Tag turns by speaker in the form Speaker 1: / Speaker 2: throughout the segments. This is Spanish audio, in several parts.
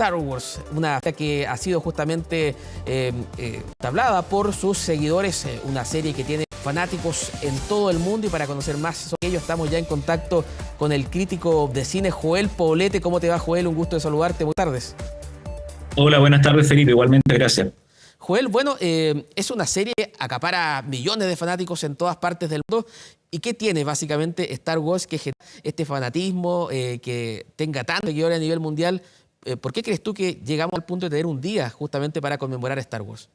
Speaker 1: Star Wars, una que ha sido justamente hablada por sus seguidores, una serie que tiene fanáticos en todo el mundo, y para conocer más sobre ello estamos ya en contacto con el crítico de cine Joel Poblete. ¿Cómo te va, Joel? Un gusto de saludarte. Buenas tardes.
Speaker 2: Hola, buenas tardes, Felipe. Igualmente, gracias.
Speaker 1: Joel, bueno, es una serie que acapara millones de fanáticos en todas partes del mundo. ¿Y qué tiene básicamente Star Wars que genera este fanatismo, que tenga tanto seguidores a nivel mundial? ¿Por qué crees tú que llegamos al punto de tener un día justamente para conmemorar Star Wars?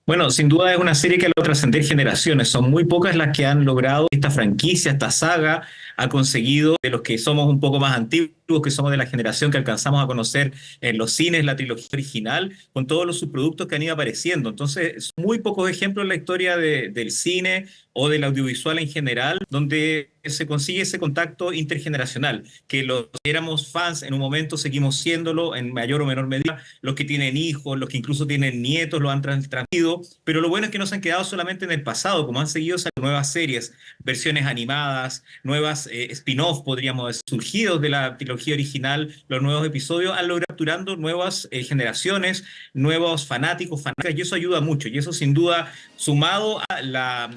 Speaker 2: Bueno, sin duda es una serie que ha logrado trascender generaciones. Son muy pocas las que han logrado esta franquicia, esta saga, ha conseguido, de los que somos un poco más antiguos, que somos de la generación que alcanzamos a conocer en los cines la trilogía original, con todos los subproductos que han ido apareciendo. Entonces, son muy pocos ejemplos en la historia del cine o del audiovisual en general, donde se consigue ese contacto intergeneracional, que los que éramos fans en un momento seguimos siéndolo en mayor o menor medida, los que tienen hijos, los que incluso tienen nietos lo han transmitido, pero lo bueno es que no se han quedado solamente en el pasado, como han seguido saliendo nuevas series, versiones animadas, nuevas spin-off, podríamos decir, surgidos de la trilogía original, los nuevos episodios han logrado capturando nuevas generaciones, nuevos fanáticos, fanáticas, y eso ayuda mucho, y eso sin duda, sumado a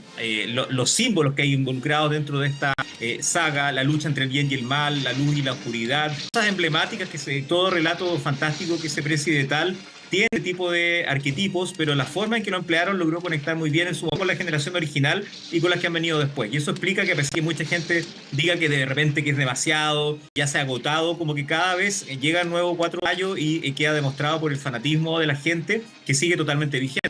Speaker 2: los símbolos que hay involucrados dentro de esta saga, la lucha entre el bien y el mal, la luz y la oscuridad, cosas emblemáticas todo relato fantástico que se precie de tal, tiene este tipo de arquetipos, pero la forma en que lo emplearon logró conectar muy bien en su con la generación original y con las que han venido después. Y eso explica que a pesar que mucha gente diga que de repente que es demasiado, ya se ha agotado, como que cada vez llega el nuevo 4 de mayo y queda demostrado por el fanatismo de la gente que sigue totalmente vigente.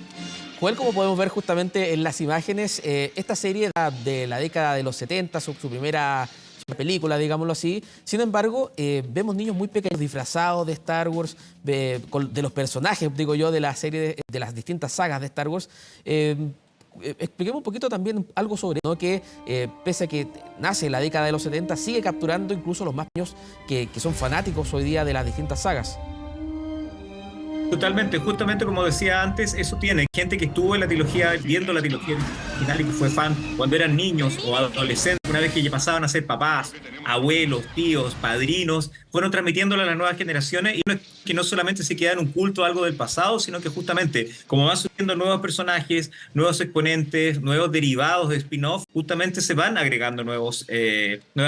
Speaker 1: Joel, como podemos ver justamente en las imágenes, esta serie de la década de los 70, su primera película, digámoslo así. Sin embargo, vemos niños muy pequeños disfrazados de Star Wars, de los personajes, digo yo, de la serie, de las distintas sagas de Star Wars. Expliquemos un poquito también algo sobre, ¿no?, que pese a que nace en la década de los 70, sigue capturando incluso los más pequeños que son fanáticos hoy día de las distintas sagas.
Speaker 2: Totalmente, justamente como decía antes, eso tiene gente que estuvo en la trilogía, viendo la trilogía original y que fue fan cuando eran niños o adolescentes, una vez que ya pasaban a ser papás, abuelos, tíos, padrinos, fueron transmitiéndolo a las nuevas generaciones, y que no solamente se queda en un culto algo del pasado, sino que justamente como van surgiendo nuevos personajes, nuevos exponentes, nuevos derivados de spin-off, justamente se van agregando nuevas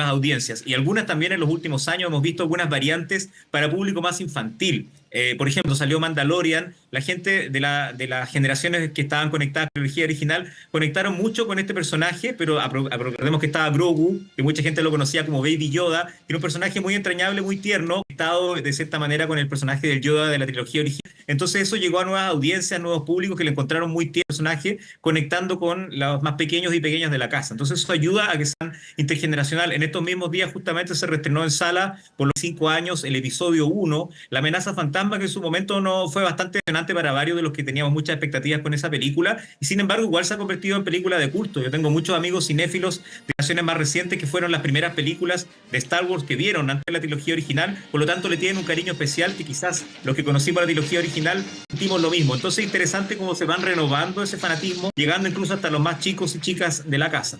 Speaker 2: audiencias, y algunas también en los últimos años hemos visto algunas variantes para público más infantil. Por ejemplo, salió Mandalorian, la gente de las generaciones que estaban conectadas con la trilogía original conectaron mucho con este personaje, pero recordemos que estaba Grogu, que mucha gente lo conocía como Baby Yoda, que era un personaje muy entrañable, muy tierno, conectado de cierta manera con el personaje del Yoda de la trilogía original. Entonces eso llegó a nuevas audiencias, nuevos públicos que le encontraron muy tierno el personaje, conectando con los más pequeños y pequeñas de la casa. Entonces eso ayuda a que sean intergeneracional. En estos mismos días justamente se reestrenó en sala por los 5 años el episodio 1, La amenaza fantasma, que en su momento no fue bastante emocionante para varios de los que teníamos muchas expectativas con esa película, y sin embargo igual se ha convertido en película de culto. Yo tengo muchos amigos cinéfilos de generaciones más recientes que fueron las primeras películas de Star Wars que vieron antes de la trilogía original, por lo tanto le tienen un cariño especial que quizás los que conocimos la trilogía original sentimos lo mismo. Entonces es interesante cómo se van renovando ese fanatismo, llegando incluso hasta los más chicos y chicas de la casa.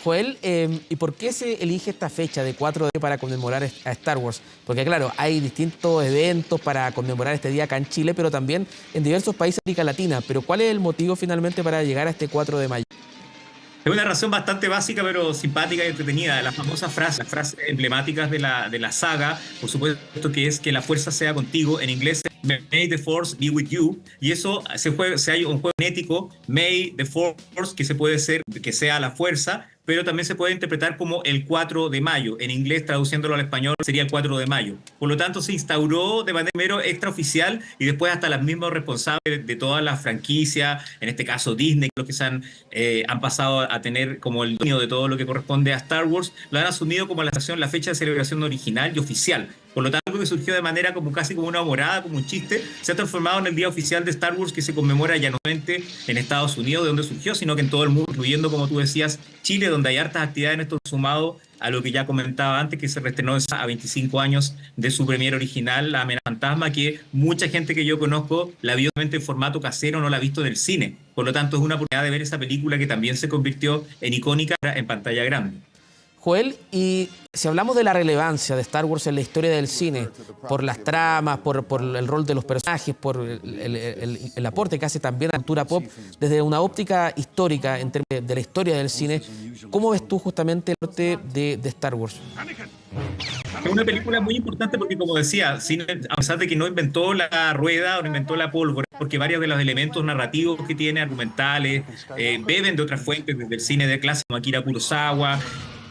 Speaker 1: Joel, ¿y por qué se elige esta fecha de 4 de mayo para conmemorar a Star Wars? Porque claro, hay distintos eventos para conmemorar este día acá en Chile, pero también en diversos países de América Latina. Pero ¿cuál es el motivo finalmente para llegar a este 4 de mayo?
Speaker 2: Es una razón bastante básica, pero simpática y entretenida. Las famosas frases, las frases emblemáticas de la saga, por supuesto, que es que la fuerza sea contigo. En inglés, May the Force be with you. Y eso hay un juego genético, May the Force, que se puede ser, que sea la fuerza, pero también se puede interpretar como el 4 de mayo. En inglés, traduciéndolo al español, sería el 4 de mayo. Por lo tanto, se instauró de manera primero extraoficial, y después hasta los mismos responsables de toda la franquicia, en este caso Disney, los que han pasado a tener como el dueño de todo lo que corresponde a Star Wars, lo han asumido como la fecha de celebración original y oficial. Por lo tanto, algo que surgió de manera casi como una humorada, como un chiste, se ha transformado en el día oficial de Star Wars, que se conmemora ya no solamente en Estados Unidos, de donde surgió, sino que en todo el mundo, incluyendo, como tú decías, Chile, donde hay hartas actividades en esto, sumado a lo que ya comentaba antes, que se reestrenó a 25 años de su premiere original, La amenaza fantasma, que mucha gente que yo conozco la vio en formato casero, no la ha visto en el cine. Por lo tanto, es una oportunidad de ver esa película que también se convirtió en icónica en pantalla grande.
Speaker 1: Joel, y si hablamos de la relevancia de Star Wars en la historia del cine, por las tramas, por el rol de los personajes, por el aporte que hace también a la cultura pop, desde una óptica histórica en términos de la historia del cine, ¿cómo ves tú justamente el arte de Star Wars?
Speaker 2: Es una película muy importante porque, como decía, a pesar de que no inventó la rueda o no inventó la pólvora, porque varios de los elementos narrativos que tiene, argumentales, beben de otras fuentes, desde el cine de clase como Akira Kurosawa,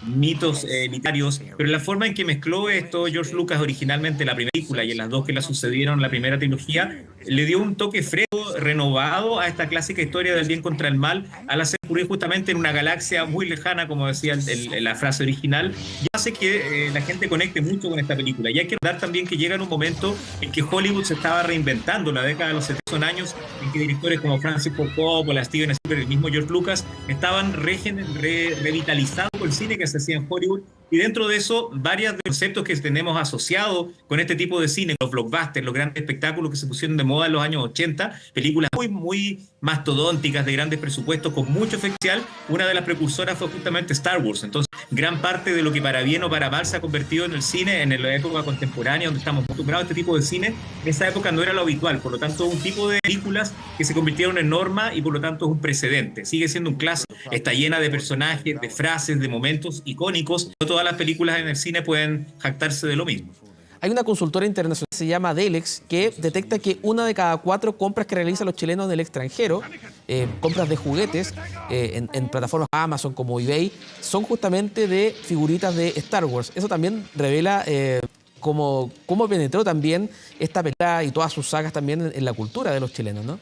Speaker 2: mitos literarios, pero la forma en que mezcló esto George Lucas originalmente en la primera película y en las dos que la sucedieron, la primera trilogía, le dio un toque fresco, renovado a esta clásica historia del bien contra el mal, al hacer ocurrir justamente en una galaxia muy lejana, como decía la frase original, y hace que la gente conecte mucho con esta película. Y hay que recordar también que llega en un momento en que Hollywood se estaba reinventando, la década de los 70 son años en que directores como Francis Ford Coppola, Steven Spielberg, el mismo George Lucas, estaban revitalizando el cine que se hacía en Hollywood, y dentro de eso, varios de los conceptos que tenemos asociados con este tipo de cine, los blockbusters, los grandes espectáculos que se pusieron de moda en los años 80, películas muy mastodónticas, de grandes presupuestos, con mucho efecto especial, una de las precursoras fue justamente Star Wars. Entonces, gran parte de lo que para bien o para mal se ha convertido en el cine, en la época contemporánea, donde estamos acostumbrados a este tipo de cine, en esa época no era lo habitual, por lo tanto, un tipo de películas que se convirtieron en norma y por lo tanto es un precedente. Sigue siendo un clásico, está llena de personajes, de frases, de momentos icónicos. No todas las películas en el cine pueden jactarse de lo mismo.
Speaker 1: Hay una consultora internacional que se llama Delex que detecta que 1 de cada 4 compras que realizan los chilenos en el extranjero, compras de juguetes en plataformas como Amazon, como eBay, son justamente de figuritas de Star Wars. Eso también revela cómo penetró también esta película y todas sus sagas también en la cultura de los chilenos, ¿no?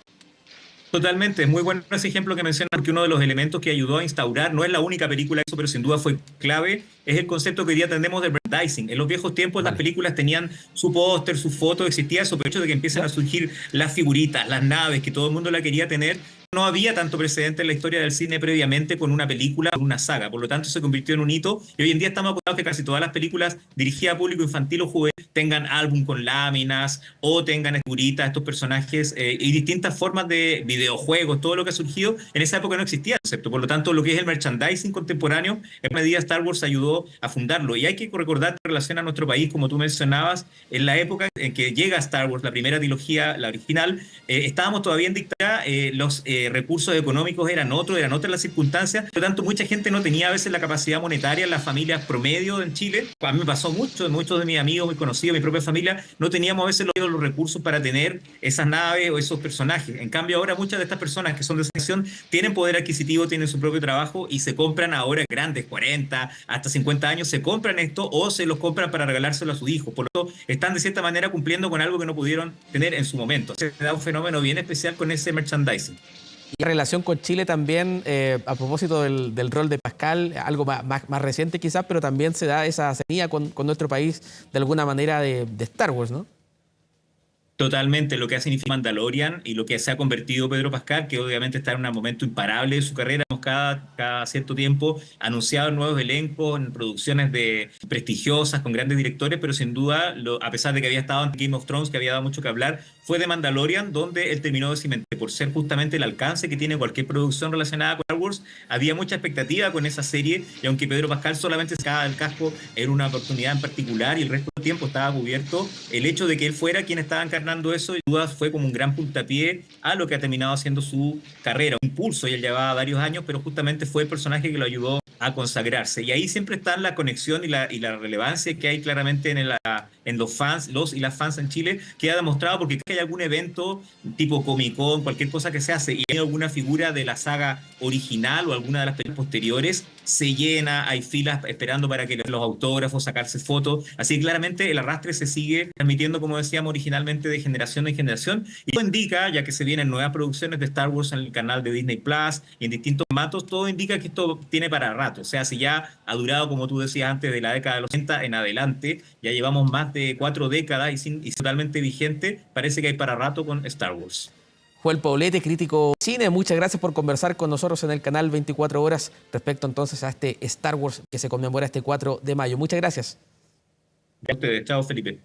Speaker 2: Totalmente, es muy bueno ese ejemplo que mencionas, porque uno de los elementos que ayudó a instaurar, no es la única película eso, pero sin duda fue clave, es el concepto que hoy día tenemos de merchandising. En los viejos tiempos las películas tenían su póster, su foto, existía eso, pero el hecho de que empiezan a surgir las figuritas, las naves, que todo el mundo la quería tener, no había tanto precedente en la historia del cine previamente con una película o una saga, por lo tanto se convirtió en un hito, y hoy en día estamos acostumbrados que casi todas las películas dirigidas a público infantil o juvenil tengan álbum con láminas o tengan figuritas, estos personajes y distintas formas de videojuegos, todo lo que ha surgido. En esa época no existía el concepto, por lo tanto lo que es el merchandising contemporáneo, en medida Star Wars ayudó a fundarlo. Y hay que recordar en relación a nuestro país, como tú mencionabas, en la época en que llega Star Wars, la primera trilogía, la original, estábamos todavía en dictadura, los recursos económicos eran otras las circunstancias, por lo tanto mucha gente no tenía a veces la capacidad monetaria, las familias promedio en Chile, a mí me pasó muchos de mis amigos, muy conocidos, mi propia familia, no teníamos a veces los recursos para tener esas naves o esos personajes. En cambio ahora muchas de estas personas que son de esa nación tienen poder adquisitivo, tienen su propio trabajo y se compran ahora grandes, 40 hasta 50 años, se compran esto o se los compran para regalárselo a sus hijos, por lo tanto están de cierta manera cumpliendo con algo que no pudieron tener en su momento. Se da un fenómeno bien especial con ese merchandising.
Speaker 1: Y la relación con Chile también, a propósito del rol de Pascal, algo más reciente quizás, pero también se da esa cercanía con nuestro país de alguna manera de Star Wars, ¿no?
Speaker 2: Totalmente, lo que ha significado Mandalorian y lo que se ha convertido Pedro Pascal, que obviamente está en un momento imparable de su carrera, cada cierto tiempo anunciado nuevos elencos en producciones prestigiosas con grandes directores, pero sin duda, a pesar de que había estado en Game of Thrones, que había dado mucho que hablar, fue de Mandalorian donde él terminó de cimentar, por ser justamente el alcance que tiene cualquier producción relacionada con Star Wars. Había mucha expectativa con esa serie y aunque Pedro Pascal solamente sacaba el casco en una oportunidad en particular y el resto del tiempo estaba cubierto, el hecho de que él fuera quien estaba encarnando eso, sin duda fue como un gran puntapié a lo que ha terminado siendo su carrera, un impulso, y él llevaba varios años, pero justamente fue el personaje que lo ayudó a consagrarse. Y ahí siempre está la conexión y la relevancia que hay claramente en los fans, los y las fans en Chile, que ha demostrado, porque hay algún evento tipo Comic Con, cualquier cosa que se hace, y hay alguna figura de la saga original o alguna de las películas posteriores, se llena, hay filas esperando para que los autógrafos, sacarse fotos, así que claramente el arrastre se sigue transmitiendo, como decíamos originalmente, de generación en generación, y todo indica, ya que se vienen nuevas producciones de Star Wars en el canal de Disney Plus y en distintos formatos, todo indica que esto tiene para rato, o sea, si ya ha durado, como tú decías antes, de la década de los 80 en adelante, ya llevamos más de 4 décadas y totalmente vigente, parece que hay para rato con Star Wars.
Speaker 1: Joel Poblete, crítico de cine, muchas gracias por conversar con nosotros en el canal 24 Horas respecto entonces a este Star Wars que se conmemora este 4 de mayo. Muchas gracias.
Speaker 2: A ustedes. Chao, Felipe.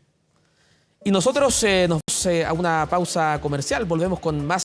Speaker 1: Y nosotros nos vamos a una pausa comercial, volvemos con más